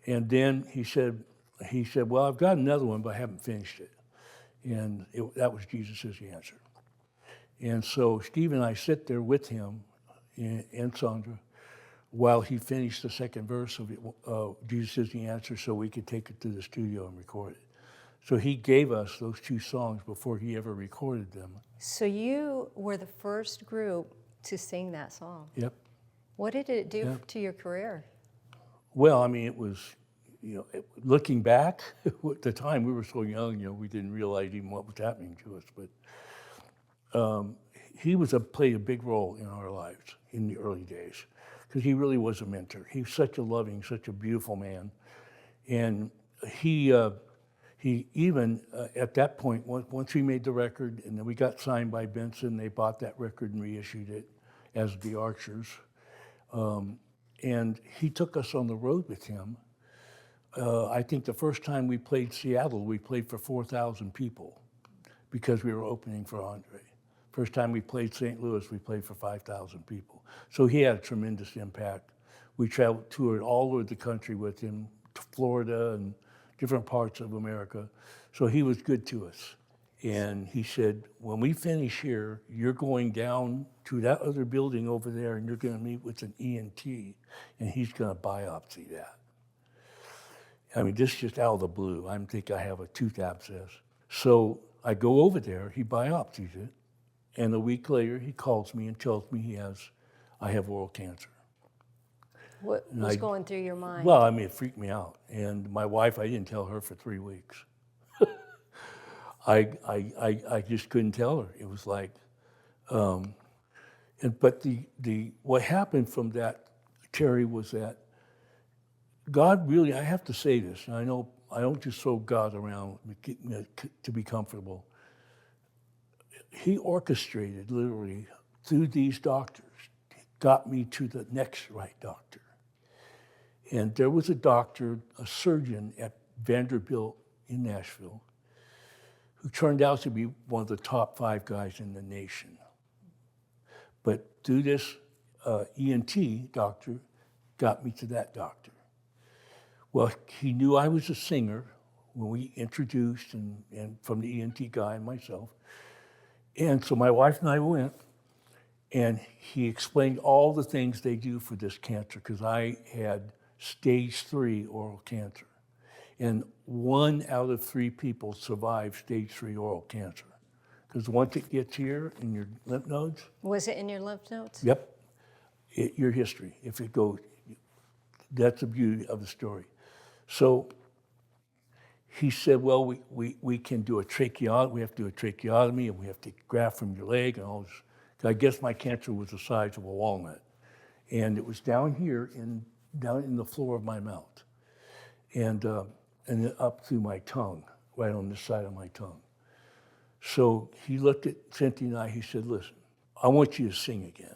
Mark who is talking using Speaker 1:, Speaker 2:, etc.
Speaker 1: And then he said, well, I've got another one, but I haven't finished it. And that was Jesus Is the Answer. And so Steve and I sit there with him and Sandra while he finished the second verse of Jesus Is the Answer so we could take it to the studio and record it. So he gave us those two songs before he ever recorded them.
Speaker 2: So you were the first group to sing that song.
Speaker 1: Yep.
Speaker 2: What did it do to your career?
Speaker 1: Well, I mean, it was, looking back, at the time we were so young, we didn't realize even what was happening to us. But he played a big role in our lives in the early days because he really was a mentor. He was such a loving, such a beautiful man. And he even, at that point, once we made the record and then we got signed by Benson, they bought that record and reissued it as The Archers. And he took us on the road with him. I think the first time we played Seattle, we played for 4,000 people because we were opening for Andre. First time we played St. Louis, we played for 5,000 people. So he had a tremendous impact. We toured all over the country with him, to Florida and different parts of America. So he was good to us. And he said, when we finish here, you're going down to that other building over there and you're gonna meet with an ENT and he's gonna biopsy that. I mean, this is just out of the blue. I think I have a tooth abscess. So I go over there, he biopsies it, and a week later he calls me and tells me I have oral cancer.
Speaker 2: What was going through your mind?
Speaker 1: Well, I mean, it freaked me out. And my wife, I didn't tell her for 3 weeks. I just couldn't tell her. It was like, but what happened from that, Terry, was that God really, I have to say this, and I know I don't just throw God around to be comfortable. He orchestrated, literally, through these doctors, got me to the next right doctor. And there was a doctor, a surgeon at Vanderbilt in Nashville, who turned out to be one of the top 5 guys in the nation. But through this ENT doctor, got me to that doctor. Well, he knew I was a singer when we introduced, and from the ENT guy and myself. And so my wife and I went, and he explained all the things they do for this cancer, because I had stage 3 oral cancer. And 1 out of 3 people survive stage 3 oral cancer. Because once it gets here in your lymph nodes.
Speaker 2: Was it in your lymph nodes?
Speaker 1: Yep. Your history. If it goes, that's the beauty of the story. So he said, well, we can do a tracheotomy. We have to do a tracheotomy, and we have to graft from your leg and all this. I guess my cancer was the size of a walnut. And it was down here, down in the floor of my mouth. And then up through my tongue, right on this side of my tongue. So he looked at Cynthia and I, he said, listen, I want you to sing again.